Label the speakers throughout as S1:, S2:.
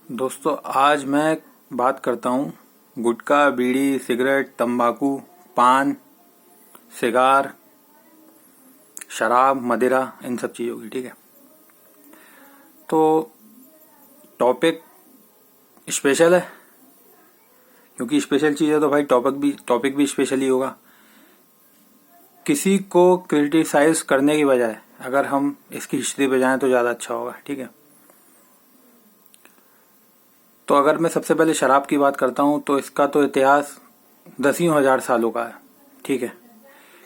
S1: दोस्तों, आज मैं बात करता हूँ गुटखा, बीड़ी, सिगरेट, तंबाकू, पान, सिगार, शराब, मदिरा, इन सब चीज़ों की। ठीक है, तो टॉपिक स्पेशल है, क्योंकि स्पेशल चीज़ है तो भाई टॉपिक भी स्पेशल ही होगा। किसी को क्रिटिसाइज करने की बजाय अगर हम इसकी हिस्ट्री पे जाएं तो ज़्यादा अच्छा होगा। ठीक है, तो अगर मैं सबसे पहले शराब की बात करता हूँ तो इसका तो इतिहास दसियों हजार सालों का है। ठीक है,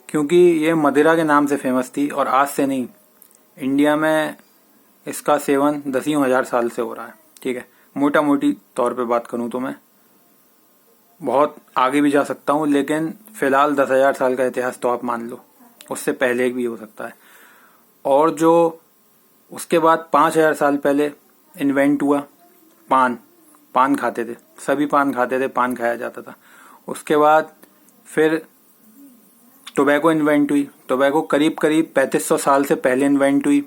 S1: क्योंकि ये मदिरा के नाम से फेमस थी और आज से नहीं, इंडिया में इसका सेवन दसियों हजार साल से हो रहा है। ठीक है, मोटा मोटी तौर पे बात करूँ तो मैं बहुत आगे भी जा सकता हूँ, लेकिन फिलहाल 10,000 साल का इतिहास तो आप मान लो, उससे पहले भी हो सकता है। और जो उसके बाद 5,000 साल पहले इन्वेंट हुआ पान खाते थे, सभी पान खाते थे, पान खाया जाता था। उसके बाद फिर टोबैको इन्वेंट हुई। टोबैको करीब 3500 साल से पहले इन्वेंट हुई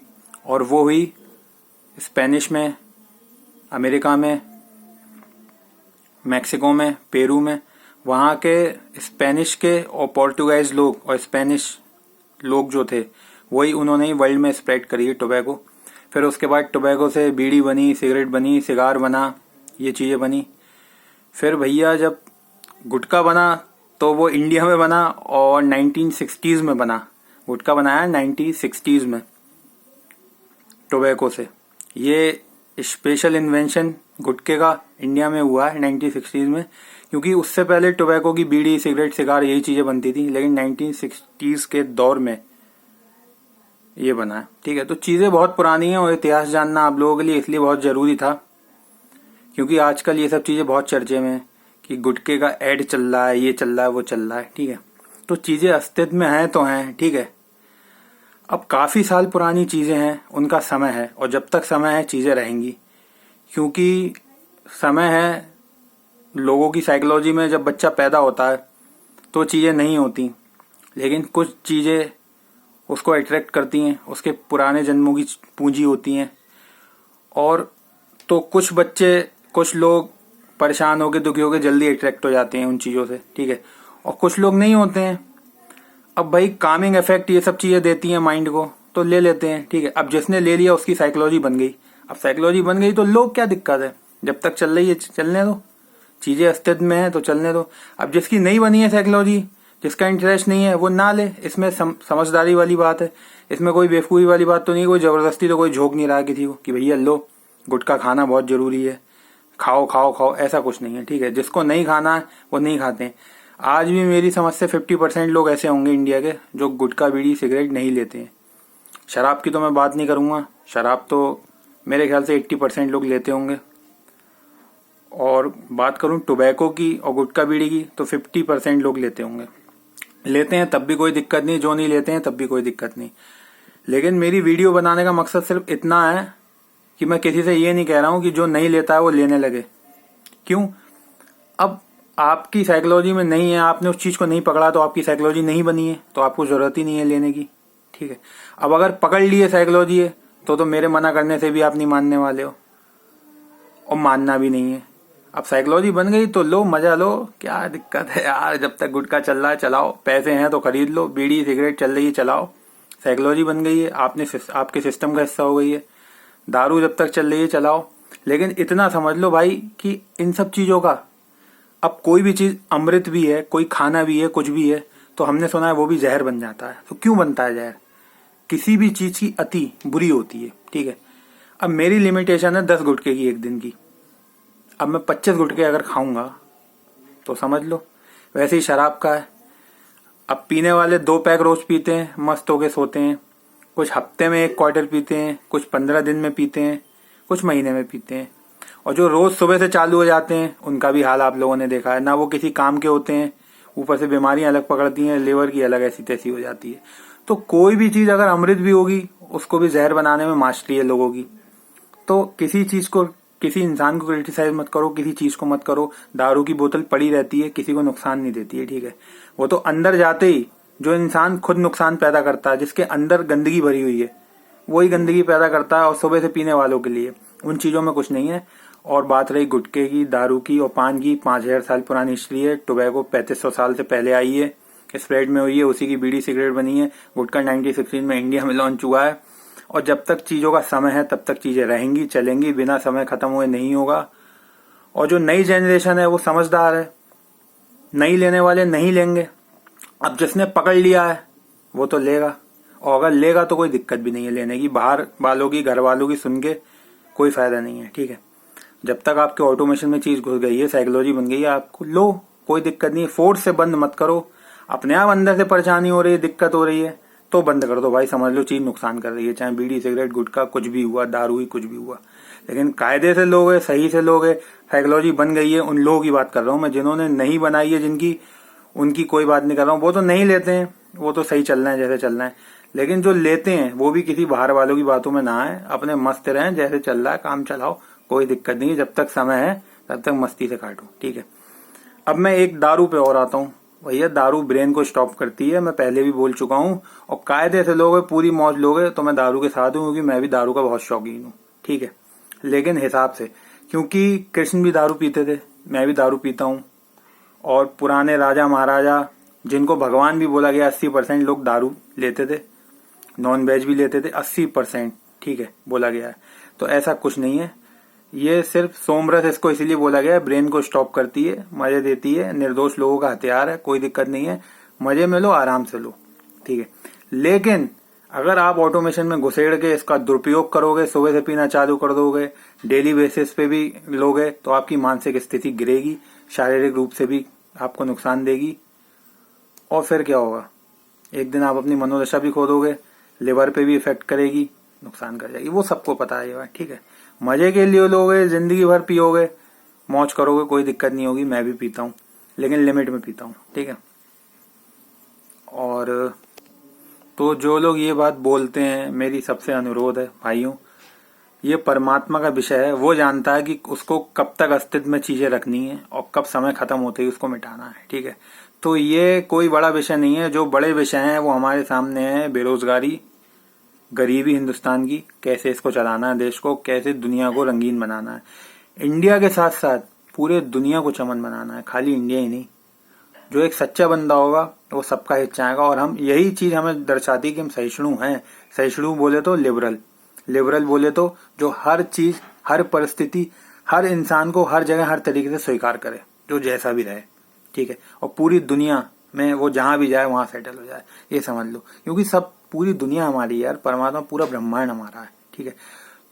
S1: और वो हुई स्पेनिश में, अमेरिका में, मैक्सिको में, पेरू में। वहाँ के स्पेनिश के और पोर्टुगाइज लोग और स्पेनिश लोग जो थे वही उन्होंने ही वर्ल्ड में स्प्रेड करी है टोबैको। फिर उसके बाद टोबैको से बीड़ी बनी, सिगरेट बनी, सिगार बना, ये चीज़ें बनी। फिर भैया जब गुटखा बना तो वो इंडिया में बना और 1960s में बना। गुटखा बनाया 1960s में टोबैको से। ये स्पेशल इन्वेंशन गुटखे का इंडिया में हुआ है 1960s में, क्योंकि उससे पहले टोबैको की बीड़ी, सिगरेट, सिगार यही चीज़ें बनती थी, लेकिन 1960s के दौर में ये बना है। ठीक है, तो चीज़ें बहुत पुरानी हैं और इतिहास जानना आप लोगों के लिए इसलिए बहुत ज़रूरी था, क्योंकि आजकल ये सब चीज़ें बहुत चर्चे में है कि गुटखे का ऐड चल रहा है, ये चल रहा है, वो चल रहा है। ठीक है, तो चीज़ें अस्तित्व में हैं तो हैं। ठीक है, अब काफ़ी साल पुरानी चीज़ें हैं, उनका समय है, और जब तक समय है चीज़ें रहेंगी, क्योंकि समय है। लोगों की साइकोलॉजी में जब बच्चा पैदा होता है तो चीज़ें नहीं होती, लेकिन कुछ चीज़ें उसको अट्रैक्ट करती हैं, उसके पुराने जन्मों की पूंजी होती हैं। और तो कुछ बच्चे, कुछ लोग परेशान होकर, दुखी होकर जल्दी अट्रैक्ट हो जाते हैं उन चीज़ों से। ठीक है, और कुछ लोग नहीं होते हैं। अब भाई कामिंग इफेक्ट ये सब चीज़ें देती हैं माइंड को, तो ले लेते हैं। ठीक है, अब जिसने ले लिया उसकी साइकोलॉजी बन गई। अब साइकोलॉजी बन गई तो लोग, क्या दिक्कत है, जब तक चल रही है चलने दो, चीज़ें अस्तित्व में है तो चलने दो। अब जिसकी नहीं बनी है साइकोलॉजी, जिसका इंटरेस्ट नहीं है, वो ना ले। इसमें समझदारी वाली बात है, इसमें कोई बेवकूफ़ी वाली बात तो नहीं, कोई ज़बरदस्ती तो कोई झोंक नहीं रहा है किसी को कि भैया लो गुटखा खाना बहुत ज़रूरी है, खाओ खाओ खाओ, ऐसा कुछ नहीं है। ठीक है, जिसको नहीं खाना है वो नहीं खाते हैं। आज भी मेरी समझ से 50% लोग ऐसे होंगे इंडिया के जो गुटखा, बीड़ी, सिगरेट नहीं लेते हैं। शराब की तो मैं बात नहीं करूँगा, शराब तो मेरे ख्याल से 80% लोग लेते होंगे। और बात करूँ टोबैको की और गुटखा, बीड़ी की, तो 50% लोग लेते होंगे। लेते हैं तब भी कोई दिक्कत नहीं, जो नहीं लेते हैं तब भी कोई दिक्कत नहीं। लेकिन मेरी वीडियो बनाने का मकसद सिर्फ इतना है कि मैं किसी से ये नहीं कह रहा हूँ कि जो नहीं लेता है वो लेने लगे। क्यों? अब आपकी साइकोलॉजी में नहीं है, आपने उस चीज़ को नहीं पकड़ा, तो आपकी साइकोलॉजी नहीं बनी है, तो आपको ज़रूरत ही नहीं है लेने की। ठीक है, अब अगर पकड़ लिए साइकोलॉजी है तो मेरे मना करने से भी आप नहीं मानने वाले हो, और मानना भी नहीं है। अब साइकोलॉजी बन गई तो लो, मजा लो, क्या दिक्कत है यार। जब तक गुटखा चल रहा है चलाओ, पैसे हैं तो खरीद लो, बीड़ी सिगरेट चल रही है चलाओ, साइकोलॉजी बन गई है, आपके सिस्टम का हिस्सा हो गई है। दारू जब तक चल रही है चलाओ, लेकिन इतना समझ लो भाई कि इन सब चीज़ों का, अब कोई भी चीज़ अमृत भी है, कोई खाना भी है, कुछ भी है, तो हमने सुना है वो भी जहर बन जाता है। तो क्यों बनता है जहर? किसी भी चीज़ की अति बुरी होती है। ठीक है, अब मेरी लिमिटेशन है 10 गुटखे की एक दिन की। अब मैं 25 गुटखे अगर खाऊंगा तो समझ लो। वैसे ही शराब का है, अब पीने वाले 2 पैक रोज पीते हैं, मस्त होके सोते हैं। कुछ हफ्ते में 1 क्वार्टर पीते हैं, कुछ 15 दिन में पीते हैं, कुछ महीने में पीते हैं। और जो रोज सुबह से चालू हो जाते हैं उनका भी हाल आप लोगों ने देखा है ना, वो किसी काम के होते हैं, ऊपर से बीमारियां अलग पकड़ती हैं, लिवर की अलग ऐसी तैसी हो जाती है। तो कोई भी चीज़ अगर अमृत भी होगी, उसको भी जहर बनाने में मास्टरी है लोगों की। तो किसी चीज़ को, किसी इंसान को क्रिटिसाइज मत करो, किसी चीज़ को मत करो। दारू की बोतल पड़ी रहती है, किसी को नुकसान नहीं देती है। ठीक है, वो तो अंदर जाते ही जो इंसान खुद नुकसान पैदा करता है, जिसके अंदर गंदगी भरी हुई है, वही गंदगी पैदा करता है, और सुबह से पीने वालों के लिए उन चीज़ों में कुछ नहीं है। और बात रही गुटखे की, दारू की और पान की, 5000 साल पुरानी हिस्ट्री है। टोबैको 3500 साल से पहले आई है, स्प्रेड में हुई है, उसी की बीड़ी सिगरेट बनी है। गुटखा 1916 में इंडिया में लॉन्च हुआ है। और जब तक चीजों का समय है तब तक चीजें रहेंगी, चलेंगी, बिना समय खत्म हुए नहीं होगा। और जो नई जनरेशन है वो समझदार है, नहीं लेने वाले नहीं लेंगे। अब जिसने पकड़ लिया है वो तो लेगा, और अगर लेगा तो कोई दिक्कत भी नहीं है लेने की। बाहर वालों की, घर वालों की सुन के कोई फायदा नहीं है, ठीक है। जब तक आपके ऑटोमेशन में चीज घुस गई है, साइकोलॉजी बन गई है, आपको लो, कोई दिक्कत नहीं है। फोर्स से बंद मत करो, अपने आप अंदर से परेशानी हो रही है, दिक्कत हो रही है तो बंद कर दो भाई। समझ लो चीज नुकसान कर रही है, चाहे बीड़ी सिगरेट गुटखा कुछ भी हुआ, दारू ही कुछ भी हुआ। लेकिन कायदे से लोग है, सही से लोग है, साइकोलॉजी बन गई है, उन लोगों की बात कर रहा हूँ मैं। जिन्होंने नहीं बनाई है, जिनकी, उनकी कोई बात नहीं कर रहा हूँ। वो तो नहीं लेते हैं, वो तो सही चलना है जैसे चलना है। लेकिन जो लेते हैं वो भी किसी बाहर वालों की बातों में ना आए, अपने मस्त रहें, जैसे चल रहा है काम चलाओ, कोई दिक्कत नहीं है। जब तक समय है तब तक मस्ती से काटो, ठीक है। अब मैं एक दारू पे और आता हूँ। भैया दारू ब्रेन को स्टॉप करती है, मैं पहले भी बोल चुका हूँ। और कायदे से लोगे, पूरी मौज लोगे तो मैं दारू के साथ हूँ, क्योंकि मैं भी दारू का बहुत शौकीन हूँ, ठीक है। लेकिन हिसाब से, क्योंकि कृष्ण भी दारू पीते थे, मैं भी दारू पीता हूँ। और पुराने राजा महाराजा, जिनको भगवान भी बोला गया, 80% लोग दारू लेते थे, नॉन वेज भी लेते थे, 80%, ठीक है, बोला गया है। तो ऐसा कुछ नहीं है, ये सिर्फ सोमरस इसको इसीलिए बोला गया है, ब्रेन को स्टॉप करती है, मजे देती है, निर्दोष लोगों का हथियार है, कोई दिक्कत नहीं है, मजे में लो, आराम से लो, ठीक है। लेकिन अगर आप ऑटोमेशन में घुसेड़ के इसका दुरुपयोग करोगे, सुबह से पीना चालू कर दोगे, डेली बेसिस पे भी लोगे, तो आपकी मानसिक स्थिति गिरेगी, शारीरिक रूप से भी आपको नुकसान देगी। और फिर क्या होगा, एक दिन आप अपनी मनोदशा भी खो दोगे, लिवर पे भी इफेक्ट करेगी, नुकसान कर जाएगी। वो सबको पता है ये बात, ठीक है। मजे के लिए लोगे, जिंदगी भर पियोगे, मौज करोगे, कोई दिक्कत नहीं होगी। मैं भी पीता हूँ, लेकिन लिमिट में पीता हूँ, ठीक है। और तो जो लोग ये बात बोलते हैं, मेरी सबसे अनुरोध है भाइयों, ये परमात्मा का विषय है, वो जानता है कि उसको कब तक अस्तित्व में चीजें रखनी है और कब समय खत्म होते ही उसको मिटाना है, ठीक है। तो ये कोई बड़ा विषय नहीं है। जो बड़े विषय हैं वो हमारे सामने है, बेरोजगारी, गरीबी हिंदुस्तान की, कैसे इसको चलाना है देश को, कैसे दुनिया को रंगीन बनाना है। इंडिया के साथ साथ पूरे दुनिया को चमन बनाना है, खाली इंडिया ही नहीं। जो एक सच्चा बंदा होगा वो सबका हित चाहेगा। और हम, यही चीज हमें दर्शाती है कि हम सहिष्णु हैं। सहिष्णु बोले तो लिबरल, लिबरल बोले तो जो हर चीज, हर परिस्थिति, हर इंसान को हर जगह हर तरीके से स्वीकार करे, जो जैसा भी रहे, ठीक है। और पूरी दुनिया में वो जहां भी जाए वहां सेटल हो जाए, ये समझ लो। क्योंकि सब, पूरी दुनिया हमारी यार, परमात्मा, पूरा ब्रह्मांड हमारा है, ठीक है।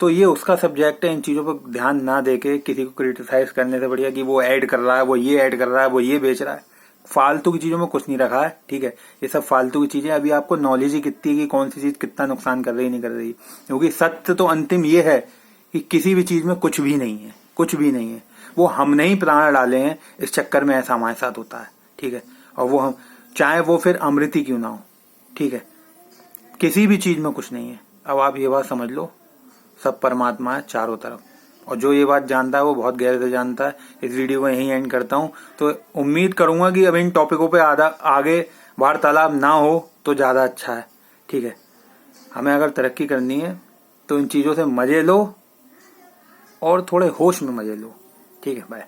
S1: तो ये उसका सब्जेक्ट है। इन चीजों पर ध्यान ना देके किसी को क्रिटिसाइज करने से बढ़िया कि वो ऐड कर रहा है, वो ये ऐड कर रहा है, वो ये बेच रहा है, फालतू की चीजों में कुछ नहीं रखा है, ठीक है। ये सब फालतू की चीजें। अभी आपको नॉलेज ही कितनी है कि कौन सी चीज कितना नुकसान कर रही नहीं कर रही। क्योंकि सत्य तो अंतिम ये है कि किसी भी चीज में कुछ भी नहीं है, कुछ भी नहीं है। वो हमने ही प्राण डाले हैं, इस चक्कर में ऐसा हमारे साथ होता है, ठीक है। और वो हम, चाहे वो फिर अमृत ही क्यों ना हो, ठीक है, किसी भी चीज में कुछ नहीं है। अब आप ये बात समझ लो, सब परमात्मा है चारों तरफ। और जो ये बात जानता है वो बहुत गहरे से जानता है। इस वीडियो को यहीं एंड करता हूँ। तो उम्मीद करूंगा कि अब इन टॉपिकों पे आगे वार्तालाप ना हो तो ज्यादा अच्छा है, ठीक है। हमें अगर तरक्की करनी है तो इन चीजों से मजे लो और थोड़े होश में मजे लो, ठीक है। बाय।